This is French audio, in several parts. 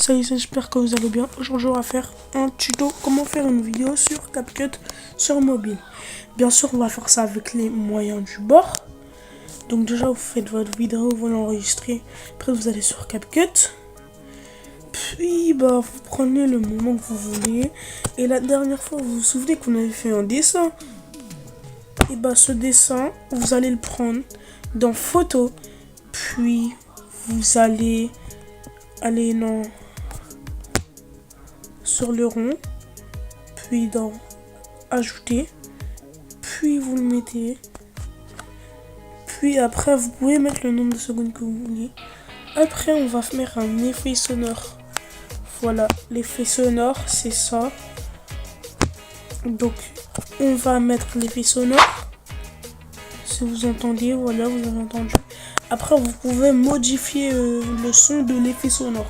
Salut, j'espère que vous allez bien. Aujourd'hui, on va faire un tuto comment faire une vidéo sur CapCut sur mobile. Bien sûr, on va faire ça avec les moyens du bord. Donc déjà, vous faites votre vidéo, vous l'enregistrez. Après, vous allez sur CapCut. Puis, vous prenez le moment que vous voulez. Et la dernière fois, vous vous souvenez qu'on avait fait un dessin. Et ce dessin, vous allez le prendre dans photo. Puis, vous allez aller sur le rond, puis dans ajouter, puis vous le mettez, puis après vous pouvez mettre le nombre de secondes que vous voulez. Après on va faire un effet sonore. Voilà, l'effet sonore c'est ça. Donc on va mettre l'effet sonore. Si vous entendez, voilà, vous avez entendu. Après vous pouvez modifier le son de l'effet sonore.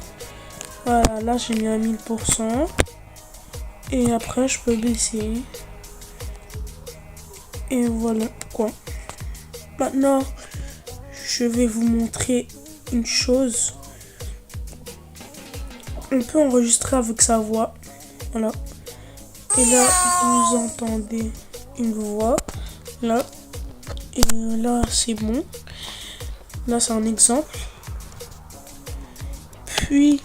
Voilà, là j'ai mis à 1000%. Et après je peux baisser. Et voilà quoi. Maintenant, je vais vous montrer une chose. On peut enregistrer avec sa voix. Voilà. Et là, vous entendez une voix. Là. Et là, c'est bon. Là, c'est un exemple. Puis,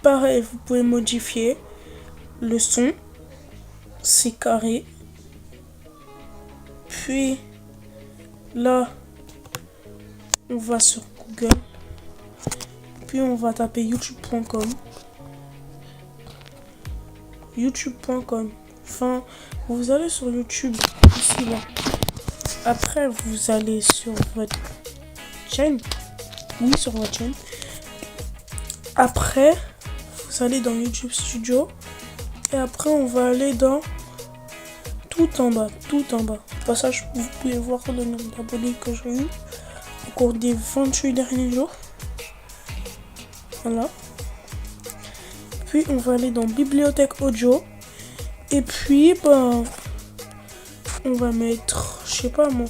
pareil, vous pouvez modifier le son. C'est carré. Puis, là, on va sur Google. Puis, on va taper youtube.com. youtube.com. Enfin, vous allez sur YouTube, ici, là. Après, vous allez sur votre chaîne. Oui, sur votre chaîne. Après, vous allez dans YouTube Studio. Et après, on va aller dans tout en bas. Au passage, vous pouvez voir le nombre d'abonnés que j'ai eu au cours des 28 derniers jours. Voilà. Puis, on va aller dans Bibliothèque Audio. Et puis, on va mettre, je sais pas moi,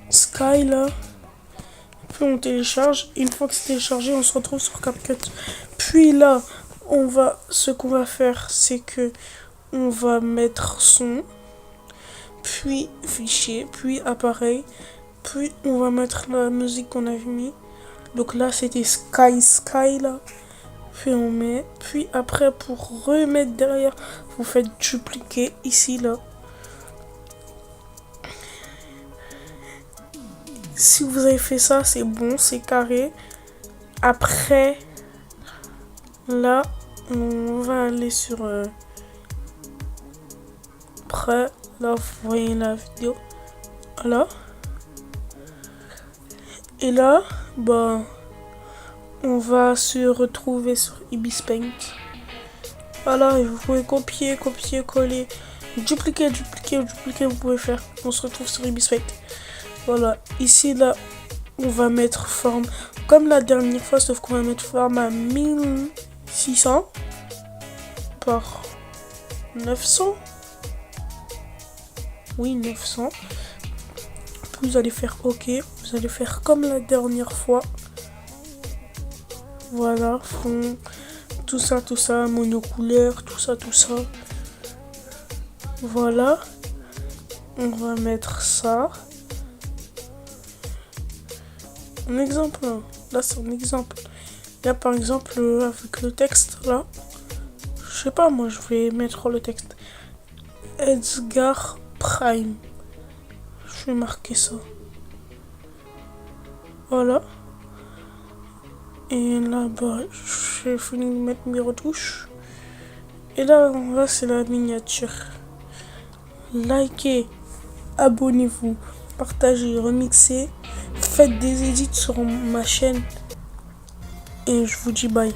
Sky là. Puis on télécharge. Une fois que c'est téléchargé, on se retrouve sur CapCut. Puis là, ce qu'on va faire, c'est que on va mettre son, puis fichier, puis appareil, puis on va mettre la musique qu'on avait mis. Donc là, c'était Sky là. Puis on met, puis après pour remettre derrière, vous faites dupliquer ici là. Si vous avez fait ça, c'est bon, c'est carré. Après, là, on va aller sur après, là, vous voyez la vidéo. Voilà. Et là, on va se retrouver sur Ibis Paint. Voilà, et vous pouvez copier, coller, dupliquer, vous pouvez faire. On se retrouve sur Ibis Paint. Voilà, ici, là, on va mettre forme comme la dernière fois, sauf qu'on va mettre forme à 1600 par 900. Oui, 900. Puis vous allez faire OK. Vous allez faire comme la dernière fois. Voilà, fond, tout ça, monocouleur, tout ça. Voilà. On va mettre ça. Un exemple. Là, c'est un exemple. Là, par exemple, avec le texte, là. Je sais pas, moi, je vais mettre le texte. Edgar Prime. Je vais marquer ça. Voilà. Et là, j'ai fini de mettre mes retouches. Et là, c'est la miniature. Likez, abonnez-vous, partagez, remixez. Faites des édits sur ma chaîne. Et je vous dis bye.